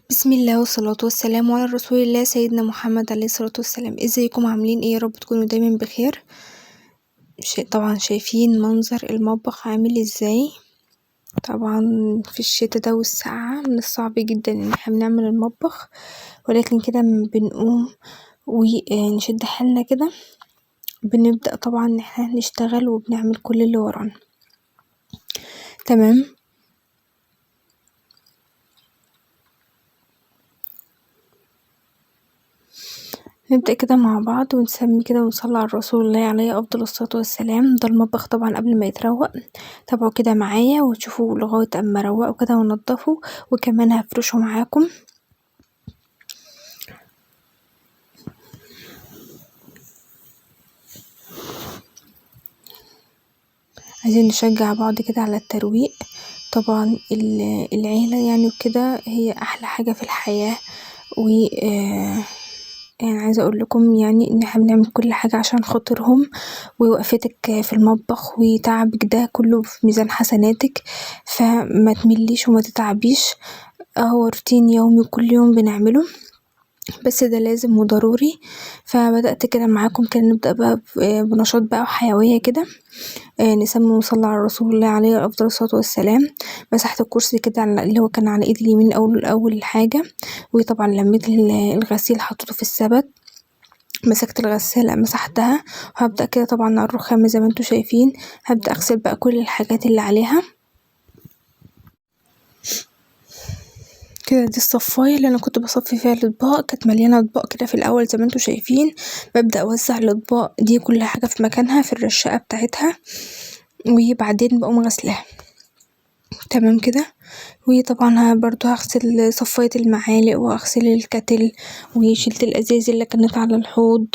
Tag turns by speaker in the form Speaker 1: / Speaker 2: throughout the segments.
Speaker 1: بسم الله والصلاة والسلام على رسول الله سيدنا محمد عليه الصلاة والسلام. ازيكم عاملين ايه؟ يا رب تكونوا دايما بخير. طبعا شايفين منظر المطبخ عامل ازاي. طبعا في الشتا ده والسقعة من الصعب جدا ان احنا بنعمل المطبخ، ولكن كده بنقوم ونشد حالنا كده، بنبدأ طبعا ان احنا نشتغل وبنعمل كل اللي ورانا. تمام، نبدأ كده مع بعض ونسمي كده ونصلي على رسول الله عليه أفضل الصلاة والسلام. ده المطبخ طبعا قبل ما يتروق، تابعوا كده معايا وتشوفوا لغاية اما اروقه كده ونضفه، وكمان هفرشه معاكم. عايزين نشجع بعض كده على الترويق. طبعا العيلة يعني وكده هي أحلى حاجة في الحياة، و يعني عايزة اقولكم يعني ان احنا بنعمل كل حاجة عشان خاطرهم، ووقفتك في المطبخ وتعبك ده كله في ميزان حسناتك، فما تمليش وما تتعبيش. هو روتين يومي كل يوم بنعمله، بس ده لازم وضروري. فبدأت كده معاكم كده نبدأ بقى بنشاط بقى وحيوية كده، نسمي ونصلي على رسول الله عليه أفضل الصلاة والسلام. مسحت الكرسي كده اللي هو كان على ايدي اليمين أول حاجة، وطبعا لميت الغسيل حطيته في السبت، مسكت الغسالة مسحتها، وهبدأ كده طبعا على الرخامة زي ما انتوا شايفين. هبدأ اغسل بقى كل الحاجات اللي عليها كده. دي الصفاية اللي انا كنت بصفي فيها الاطباق، كانت مليانة اطباق كده في الاول زي ما انتوا شايفين. ببدأ اوزع الاطباق دي كل حاجة في مكانها في الرشاقة بتاعتها، وبعدين بقوم غسلاها. تمام كده. وطبعا برضو هغسل صفاية المعالق وهغسل الكتل، وشيلت الازاز اللي كانت على الحوض.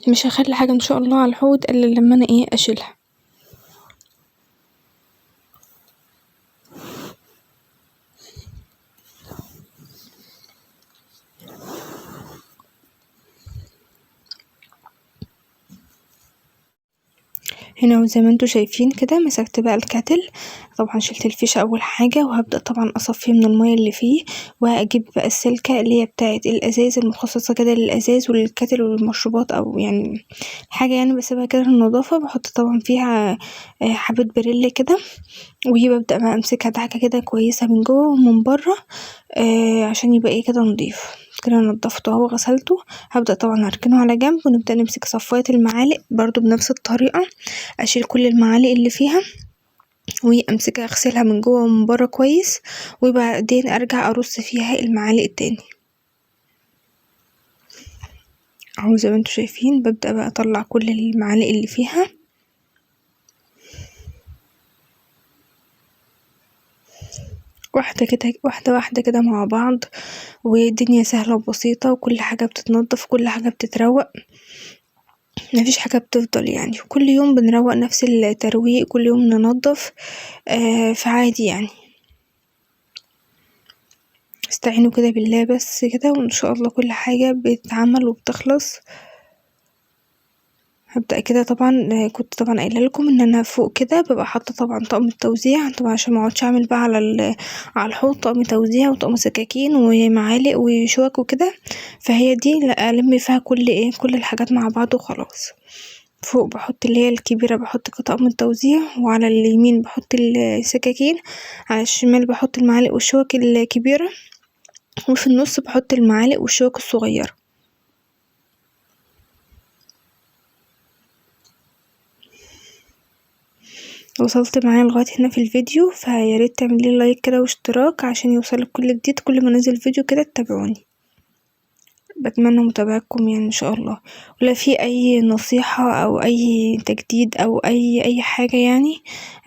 Speaker 1: مش هخلي حاجة ان شاء الله على الحوض الا لما انا اشيلها. هنا وزي ما انتوا شايفين كده مسكت بقى الكاتل، طبعا شلت الفيشة اول حاجة، وهبدأ طبعا اصفيه من المية اللي فيه، وهجيب بقى السلكة اللي هي بتاعت الازاز المخصصة كده للازاز وللكاتل والمشروبات، او يعني حاجة يعني بسيبها كده للنضافة. بحط طبعا فيها حبة بريل كده، وببدأ بقى امسكها دعكة كده كويسة من جوه ومن بره، عشان يبقى كده نضيف. كده نضفته اهو غسلته. هبدأ طبعا هركنه على جنب، ونبدأ نمسك صفاية المعالق برضو بنفس الطريقة. اشيل كل المعالق اللي فيها، وامسكها اغسلها من جوه ومن بره كويس، وبعدين ارجع ارص فيها المعالق التاني اهو زي ما انتوا شايفين. ببدأ بقى اطلع كل المعالق اللي فيها، واحدة كده واحدة واحدة كده مع بعض، والدنيا سهلة وبسيطة، وكل حاجة بتتنضف وكل حاجة بتتروق. مفيش حاجة بتفضل يعني، كل يوم بنروق نفس الترويق، كل يوم ننضف. فعادي يعني، استعينوا كده بالله بس كده، وان شاء الله كل حاجة بتتعمل وبتخلص. هبدأ كده طبعا، كنت طبعا قايله لكم ان انا فوق كده ببقى حاطه طبعا طقم التوزيع، طبعا عشان مقعدش اعمل بقى على الحوض طقم توزيع وطقم سكاكين ومعالق وشوك وكده. فهي دي الم فيها كل الحاجات مع بعض وخلاص. فوق بحط اللي هي الكبيرة، بحط طقم التوزيع، وعلى اليمين بحط السكاكين، على الشمال بحط المعالق والشوك الكبيرة، وفي النص بحط المعالق والشوك الصغيرة. وصلت معايا لغاية هنا في الفيديو، فياريت تعملي لايك كده واشتراك عشان يوصلك كل جديد، كل ما انزل فيديو كده تتابعوني. بتمنى متابعتكم يعني ان شاء الله. ولا في اي نصيحة او اي تجديد او اي حاجة يعني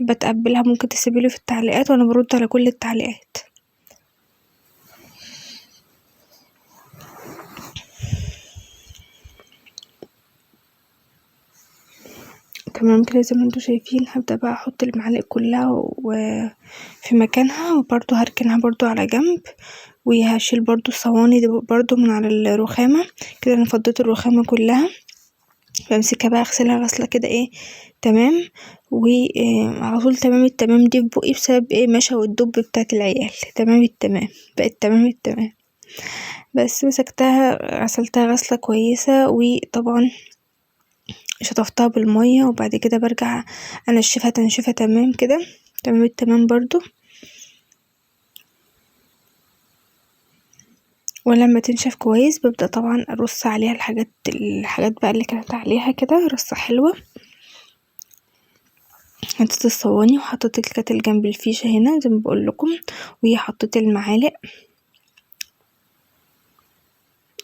Speaker 1: بتقبلها، ممكن تسيبيلي في التعليقات وانا برد على كل التعليقات. تمام كده زي ما انتوا شايفين. هبدأ بقى احط المعالق كلها في مكانها، وبرضو هركنها برضو على جنب، وهشيل برضو الصواني دي برضو من على الرخامة كده. انا فضيت الرخامة كلها، بمسكها بقى اغسلها غسلة كده تمام، وعلى طول تمام التمام دي في بقي بسبب مشا والدب بتاعت العيال. تمام التمام، بقت تمام التمام. بس مسكتها غسلتها غسلة كويسة، وطبعا شطفتها بالمية، وبعد كده برجع انشفها تنشيفة تمام كده، تمام التمام برضو. ولما تنشف كويس ببدأ طبعا ارص عليها الحاجات بقى اللي كانت عليها كده رصة حلوة. حطيت الصواني وحطيت الكاتل جنب الفيشة هنا زي ما بقولكم، وحطيت المعالق،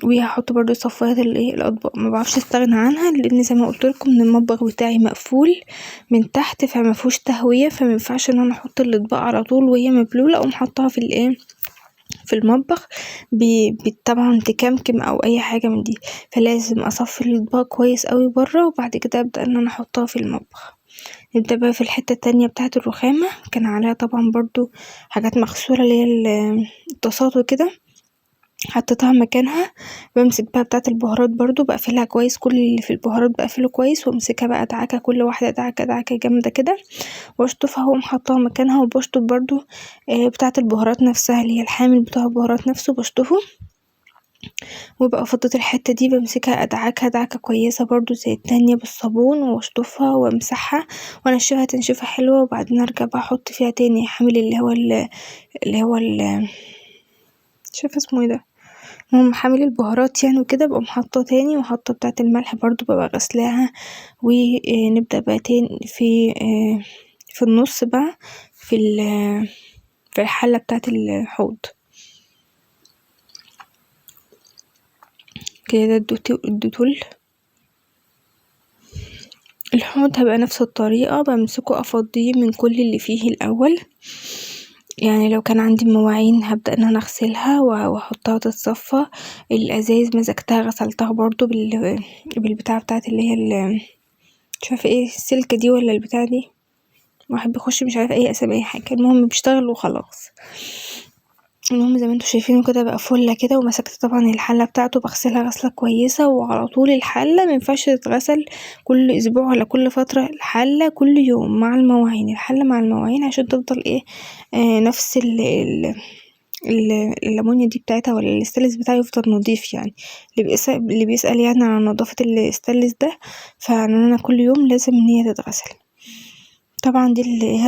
Speaker 1: وهحط برضو صفايات الاطباق، مبعرفش استغنى عنها لان زي ما قلتلكم ان المطبخ بتاعي مقفول من تحت فمفيهوش تهوية، فمينفعش ان انا احط الاطباق على طول وهي مبلولة اقوم حطها في المطبخ طبعا تكمكم او اي حاجة من دي، فلازم اصفي الاطباق كويس اوي برا، وبعد كده ابدأ ان انا احطها في المطبخ. نبدأ بقى في الحتة التانية بتاعة الرخامة، كان عليها طبعا برضو حاجات مغسولة اللي هي الطاسات وكده، حطيتها مكانها. بمسك بقى بتاعة البهارات برضو بقفلها كويس، كل اللي في البهارات بقفله كويس، وامسكها بقى ادعكها كل واحدة دعكة جامدة كده، واشطفها واقوم حطاها مكانها. وبشطف برضو بتاعة البهارات نفسها اللي هي الحامل بتاع البهارات نفسه بشطفه، وبقى فضيت الحتة دي بمسكها ادعكها دعكة كويسة برضو زي التانية بالصابون، واشطفها وامسحها وانشفها تنشيفة حلوة، وبعدين ارجع بقى احط فيها تاني حامل مش عارفة اسمه ده، المهم حامل البهارات يعني وكده، بقوم حاطاه تاني، وحاطه بتاعة الملح برضو ببقى غسلاها. ونبدأ بقى تاني في النص بقى في الحلة بتاعة الحوض كده. الديتول الحوض هبقى نفس الطريقة، بمسكه افضيه من كل اللي فيه الاول، يعني لو كان عندي مواعين هبدأ ان انا اغسلها واحطها تتصفى. الازايز مسكتها غسلتها برضو بالبتاعة بتاعت اللي هي مش عارفة السلكة دي ولا البتاعة دي، واحد بيخش مش عارفة اسامي اي حاجة، المهم بيشتغل وخلاص. المهم زي ما انتوا شايفينه كده بقى فله كده، ومسكت طبعا الحلة بتاعته بغسلها غسلة كويسة، وعلى طول الحلة مينفعش تتغسل كل اسبوع ولا كل فترة، الحلة كل يوم مع المواعين، الحلة مع المواعين عشان تفضل نفس الليمونيا دي بتاعتها ولا الاستانلس بتاعه يفضل نضيف يعني. اللي بيسأل يعني عن نظافة الاستانلس ده، فانا كل يوم لازم ان هي تتغسل. طبعا دي اللي هي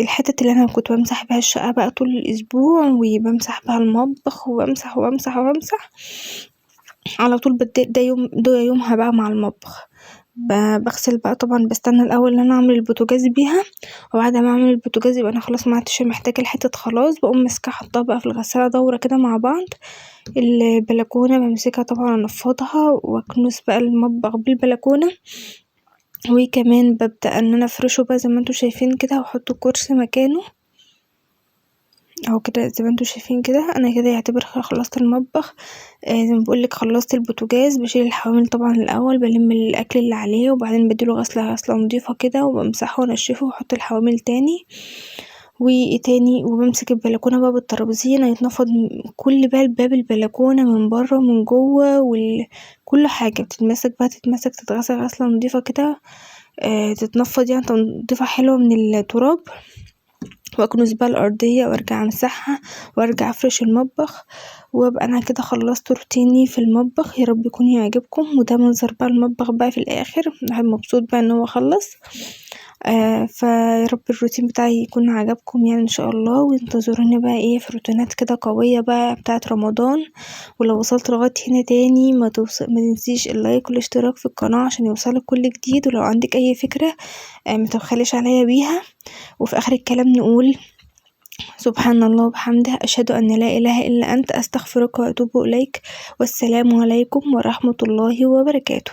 Speaker 1: الحتت اللي انا كنت بمسح بيها الشقة بقى طول الاسبوع، وبمسح بيها المطبخ، وبمسح وبمسح وبمسح على طول. ده يومها بقى مع المطبخ بغسل بقى، طبعا بستنى الاول ان انا اعمل البوتاجاز بيها، وبعد ما اعمل البوتاجاز يبقى انا خلاص ما عدتش محتاجه الحتت خلاص، بقوم ماسكاها احطها بقى في الغساله دوره كده مع بعض. البلكونه بمسكها طبعا انفضها واكنس بقى المطبخ بالبلكونه، وكمان ببدأ ان انا افرشه بقى زي ما انتوا شايفين كده، واحط الكرسي مكانه اهو كده زي ما انتوا شايفين كده. انا كده يعتبر خلصت المطبخ. زي ما بقولك خلصت البوتاجاز، بشيل الحوامل طبعا الاول، بلم الاكل اللي عليه، وبعدين بديله غسله نضيفه كده، وبمسحه وانشفه واحط الحوامل تاني. تاني وبمسك البلكونه بقى بالترابيزين، يتنفض كل باب البلكونه من بره ومن جوه، كل حاجه تتمسك تتغسل غسله نضيفه كده، تتنفض يعني تنظيفه حلوه من التراب، واكنس بقى الارضيه وارجع امسحها وارجع افرش المطبخ، وابقى انا كده خلصت روتيني في المطبخ. يا رب يكون يعجبكم، وده منظر بقى المطبخ بقى في الاخر، الواحد مبسوط بقى ان هو خلص. فيا رب الروتين بتاعي يكون عجبكم يعني ان شاء الله، وانتظروني بقى في روتينات كده قويه بقى بتاعه رمضان. ولو وصلت لغايه هنا تاني ما تنسيش اللايك والاشتراك في القناه عشان يوصلك كل جديد، ولو عندك اي فكره ما تبخليش عليا بيها. وفي اخر الكلام نقول سبحان الله وبحمده، أشهد أن لا إله إلا أنت، أستغفرك وأتوب إليك، والسلام عليكم ورحمة الله وبركاته.